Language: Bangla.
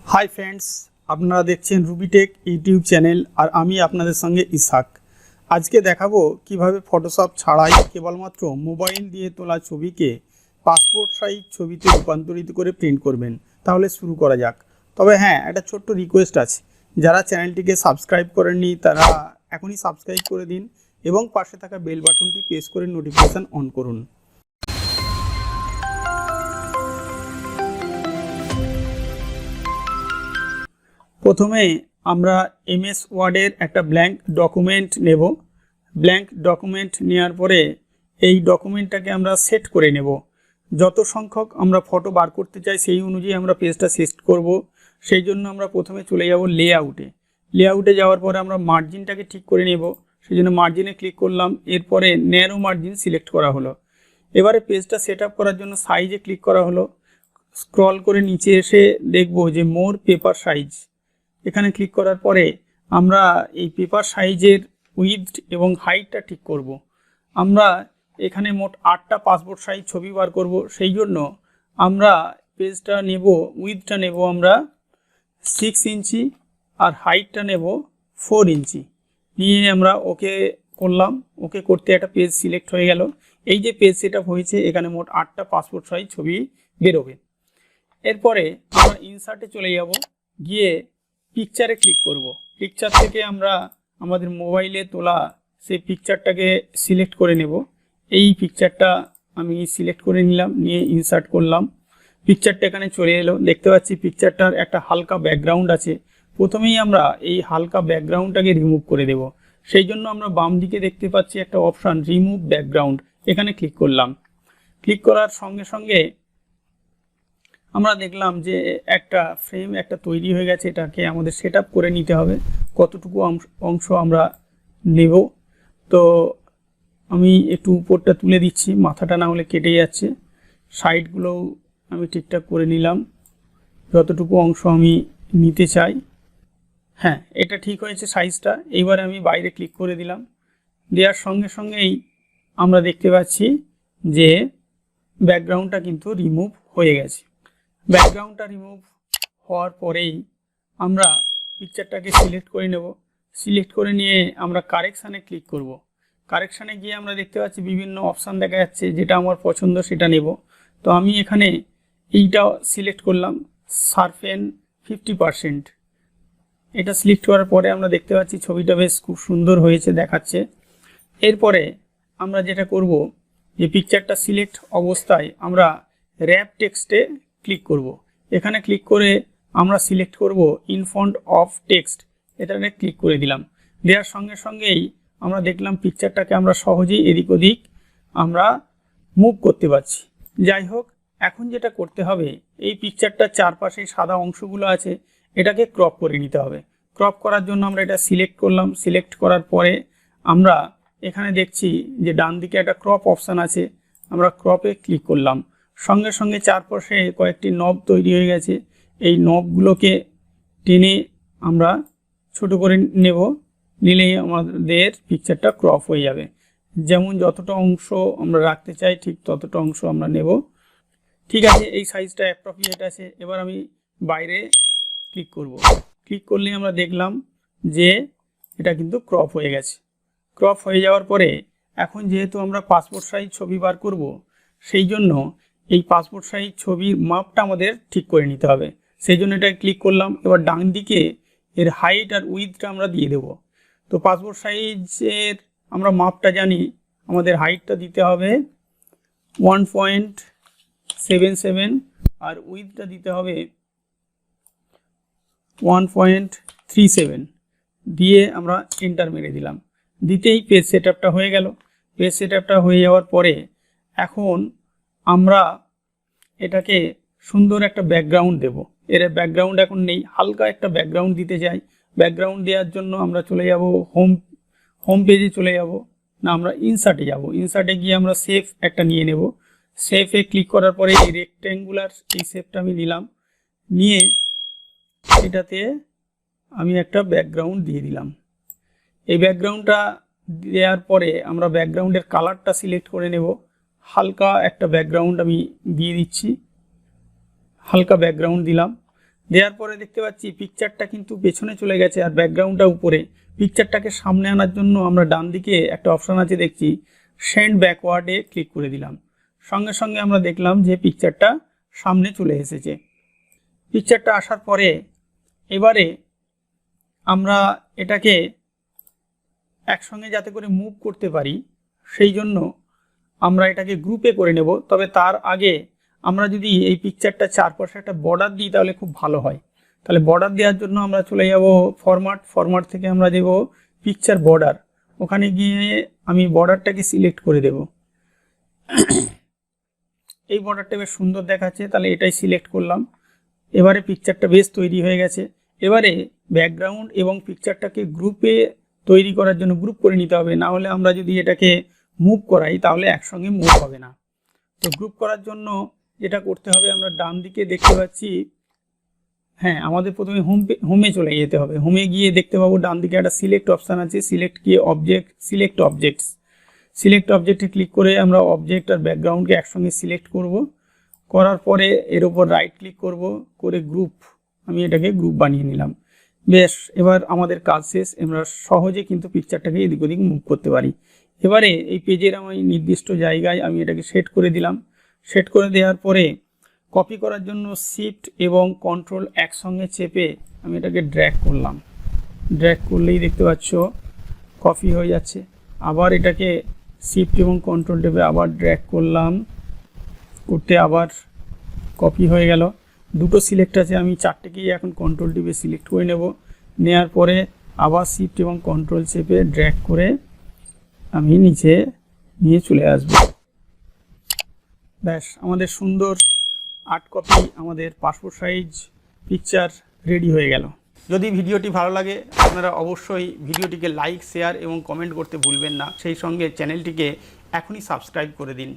হাই ফ্রেন্ডস, আপনারা দেখছেন রুবিটেক ইউটিউব চ্যানেল আর আমি আপনাদের সঙ্গে ইসাক। আজকে দেখাবো কিভাবে ফটোশপ ছাড়াই কেবলমাত্র মোবাইল দিয়ে তোলা ছবিকে পাসপোর্ট সাইজ ছবিতে রূপান্তরিত করে প্রিন্ট করবেন। তাহলে শুরু করা যাক। তবে হ্যাঁ, একটা ছোট্ট রিকোয়েস্ট আছে, যারা চ্যানেলটিকে সাবস্ক্রাইব করেননি তারা এখনই সাবস্ক্রাইব করে দিন এবং পাশে থাকা বেল বাটনটি প্রেস করে নোটিফিকেশান অন করুন। প্রথমে আমরা এমএস ওয়ার্ডের একটা ব্ল্যাঙ্ক ডকুমেন্ট নেব। ব্ল্যাঙ্ক ডকুমেন্ট নেওয়ার পরে এই ডকুমেন্টটাকে আমরা সেট করে নেব। যত সংখ্যক আমরা ফটো বার করতে চাই সেই অনুযায়ী আমরা পেজটা সেট করব। সেই জন্য আমরা প্রথমে চলে যাব লেআউটে যাওয়ার পরে আমরা মার্জিনটাকে ঠিক করে নেব। সেই জন্য মার্জিনে ক্লিক করলাম, এরপরে ন্যারো মার্জিন সিলেক্ট করা হলো। এবারে পেজটা সেট আপ করার জন্য সাইজে ক্লিক করা হলো। স্ক্রল করে নিচে এসে দেখব যে মোর পেপার সাইজ, এখানে ক্লিক করার পরে আমরা এই পেপার সাইজের উইডথ এবং হাইটটা ঠিক করব। আমরা এখানে মোট 8টা পাসপোর্ট সাইজ ছবি বার করব। সেই জন্য আমরা পেজটা নেব, উইডথটা নেব আমরা 6 ইঞ্চি আর হাইটটা নেব 4 ইঞ্চি নিয়ে আমরা ওকে করলাম। ওকে করতে একটা পেজ সিলেক্ট হয়ে গেল। এই যে পেজ সেট আপ হয়েছে, এখানে মোট 8টা পাসপোর্ট সাইজ ছবি বেরোবে। এরপরে আমরা ইনসার্টে চলে যাব, গিয়ে পিকচারে ক্লিক করব। পিকচার থেকে আমরা আমাদের মোবাইলে তোলা সেই পিকচারটাকে সিলেক্ট করে নেব। এই পিকচারটা আমি সিলেক্ট করে নিলাম, নিয়ে ইনসার্ট করলাম। পিকচারটা এখানে চলে এলো। দেখতে পাচ্ছি পিকচারটার একটা হালকা ব্যাকগ্রাউন্ড আছে। প্রথমেই আমরা এই হালকা ব্যাকগ্রাউন্ডটাকে রিমুভ করে দেব। সেই জন্য আমরা বাম দিকে দেখতে পাচ্ছি একটা অপশান রিমুভ ব্যাকগ্রাউন্ড, এখানে ক্লিক করলাম। ক্লিক করার সঙ্গে সঙ্গে আমরা দেখলাম যে একটা ফ্রেম একটা তৈরি হয়ে গেছে। এটাকে আমাদের সেট আপ করে নিতে হবে, কতটুকু অংশ আমরা নেব। তো আমি একটু উপরটা তুলে দিচ্ছি, মাথাটা না হলে কেটে যাচ্ছে। সাইডগুলোও আমি ঠিকঠাক করে নিলাম, যতটুকু অংশ আমি নিতে চাই। হ্যাঁ, এটা ঠিক হয়েছে সাইজটা। এইবার আমি বাইরে ক্লিক করে দিলাম। দেওয়ার সঙ্গে সঙ্গেই আমরা দেখতে পাচ্ছি যে ব্যাকগ্রাউন্ডটা কিন্তু রিমুভ হয়ে গেছে। ব্যাকগ্রাউন্ডটা রিমুভ হওয়ার পরেই আমরা পিকচারটাকে সিলেক্ট করে নেব। সিলেক্ট করে নিয়ে আমরা কারেকশানে ক্লিক করব। কারেকশানে গিয়ে আমরা দেখতে পাচ্ছি বিভিন্ন অপশান দেখা যাচ্ছে, যেটা আমার পছন্দ সেটা নেব। তো আমি এখানে এইটা সিলেক্ট করলাম, শার্পেন 50%। এটা সিলেক্ট করার পরে আমরা দেখতে পাচ্ছি ছবিটা বেশ খুব সুন্দর হয়েছে দেখাচ্ছে। এরপরে আমরা যেটা করব, যে পিকচারটা সিলেক্ট অবস্থায় আমরা র্যাপ টেক্সটে ক্লিক করব। এখানে ক্লিক করে আমরা সিলেক্ট করব ইন ফন্ট অফ টেক্সট, এটাকে ক্লিক করে দিলাম। দেওয়ার সঙ্গে সঙ্গেই আমরা দেখলাম পিকচারটাকে আমরা সহজেই এদিক ওদিক আমরা মুভ করতে পারছি। যাই হোক, এখন যেটা করতে হবে, এই পিকচারটার চারপাশে সাদা অংশগুলো আছে, এটাকে ক্রপ করে নিতে হবে। ক্রপ করার জন্য আমরা এটা সিলেক্ট করলাম। সিলেক্ট করার পরে আমরা এখানে দেখছি যে ডান দিকে একটা ক্রপ অপশান আছে, আমরা ক্রপে ক্লিক করলাম। সঙ্গে সঙ্গে চারপাশে কয়েকটি নব তৈরি হয়ে গেছে। এই নবগুলোকে টেনে আমরা ছোট করে নেব, নিলেই আমাদের পিকচারটা ক্রপ হয়ে যাবে। যেমন যতটা অংশ আমরা রাখতে চাই ঠিক ততটা অংশ আমরা নেব। ঠিক আছে, এই সাইজটা অ্যাপ্রোপ্রিয়েট আছে। এবার আমি বাইরে ক্লিক করব। ক্লিক করলে আমরা দেখলাম যে এটা কিন্তু ক্রপ হয়ে গেছে। ক্রপ হয়ে যাওয়ার পরে এখন যেহেতু আমরা পাসপোর্ট সাইজ ছবি বার করব, সেই জন্য এই পাসপোর্ট সাইজ ছবির মাপটা আমাদের ঠিক করে নিতে হবে। সেই জন্য এটা ক্লিক করলাম। এবার ডান দিকে এর হাইট আর উইথটা আমরা দিয়ে দেব। তো পাসপোর্ট সাইজের আমরা মাপটা জানি, আমাদের হাইটটা দিতে হবে 1.77 আর উইথটা দিতে হবে 1.37 দিয়ে আমরা এন্টার মেরে দিলাম। দিতেই পেজ সেট আপটা হয়ে গেল। পেজ সেট আপটা হয়ে যাওয়ার পরে এখন আমরা এটাকে সুন্দর একটা ব্যাকগ্রাউন্ড দেব। এর ব্যাকগ্রাউন্ড এখন নেই, হালকা একটা ব্যাকগ্রাউন্ড দিতে চাই। ব্যাকগ্রাউন্ড দেওয়ার জন্য আমরা চলে যাব হোম পেজে চলে যাব, না আমরা ইনসার্টে যাব। ইনসার্টে গিয়ে আমরা শেপ একটা নিয়ে নেব। শেপে ক্লিক করার পরে এই রেক্ট্যাঙ্গুলার এই শেপটা আমি নিলাম, নিয়ে এটাতে আমি একটা ব্যাকগ্রাউন্ড দিয়ে দিলাম। এই ব্যাকগ্রাউন্ডটা দেওয়ার পরে আমরা ব্যাকগ্রাউন্ডের কালারটা সিলেক্ট করে নেব। হালকা একটা ব্যাকগ্রাউন্ড আমি দিয়ে দিচ্ছি, হালকা ব্যাকগ্রাউন্ড দিলাম। দেওয়ার পরে দেখতে পাচ্ছি পিকচারটা কিন্তু পেছনে চলে গেছে আর ব্যাকগ্রাউন্ডটা উপরে। পিকচারটাকে সামনে আনার জন্য আমরা ডান দিকে একটা অপশান আছে দেখছি, সেন্ড ব্যাকওয়ার্ডে ক্লিক করে দিলাম। সঙ্গে সঙ্গে আমরা দেখলাম যে পিকচারটা সামনে চলে এসেছে। পিকচারটা আসার পরে এবারে আমরা এটাকে একসঙ্গে যাতে করে মুভ করতে পারি সেই জন্য আমরা এটাকে গ্রুপে করে নেব। তবে তার আগে আমরা যদি এই পিকচারটা চারপাশে একটা বর্ডার দিই তাহলে খুব ভালো হয়। তাহলে বর্ডার দেওয়ার জন্য আমরা চলে যাব ফরম্যাট থেকে আমরা দেব পিকচার বর্ডার। ওখানে গিয়ে আমি বর্ডারটাকে সিলেক্ট করে দেব। এই বর্ডারটা বেশ সুন্দর দেখাচ্ছে, তাহলে এটাই সিলেক্ট করলাম। এবারে পিকচারটা বেশ তৈরি হয়ে গেছে। এবারে ব্যাকগ্রাউন্ড এবং পিকচারটাকে গ্রুপে তৈরি করার জন্য গ্রুপ করে নিতে হবে, না হলে আমরা যদি এটাকে মুভ করাই তাহলে একসঙ্গে মুভ হবে না। তো গ্রুপ করার জন্য যেটা করতে হবে, আমরা ডান দিকে দেখতে পাচ্ছি, হ্যাঁ আমাদের প্রথমে হোমে চলে যেতে হবে। হোমে গিয়ে দেখতে পাবো ডান দিকে একটা সিলেক্ট অপশান আছে, সিলেক্ট অবজেক্টে ক্লিক করে আমরা অবজেক্ট আর ব্যাকগ্রাউন্ডকে একসঙ্গে সিলেক্ট করব। করার পরে এর উপর রাইট ক্লিক করব, করে গ্রুপ, আমি এটাকে গ্রুপ বানিয়ে নিলাম। বেশ, এবার আমাদের কাজ শেষ। আমরা সহজে কিন্তু পিকচারটাকে এদিক ওদিক মুভ করতে পারি। এবারে এই পেজের আমি নির্দিষ্ট জায়গায় আমি এটাকে সেট করে দিলাম। সেট করে দেওয়ার পরে কপি করার জন্য শিফট এবং কন্ট্রোল একসঙ্গে চেপে আমি এটাকে ড্র্যাগ করলাম। ড্র্যাগ করলেই দেখতে পাচ্ছ কপি হয়ে যাচ্ছে। আবার এটাকে শিফট এবং কন্ট্রোল টেপে আবার ড্র্যাগ করলাম, করতে আবার কপি হয়ে গেল। দুটো সিলেক্ট আছে, আমি চারটেকেই এখন কন্ট্রোল টিপে সিলেক্ট করে নেব। নেওয়ার পরে আবার শিফট এবং কন্ট্রোল চেপে ড্র্যাগ করে আমি নিচে নিয়ে চলে আসব। ব্যাস, আমাদের সুন্দর 8 কপি আমাদের পাসপোর্ট সাইজ পিকচার রেডি হয়ে গেল। যদি ভিডিওটি ভালো লাগে আপনারা অবশ্যই ভিডিওটিকে লাইক, শেয়ার এবং কমেন্ট করতে ভুলবেন না। সেই সঙ্গে চ্যানেলটিকে এখনই সাবস্ক্রাইব করে দিন।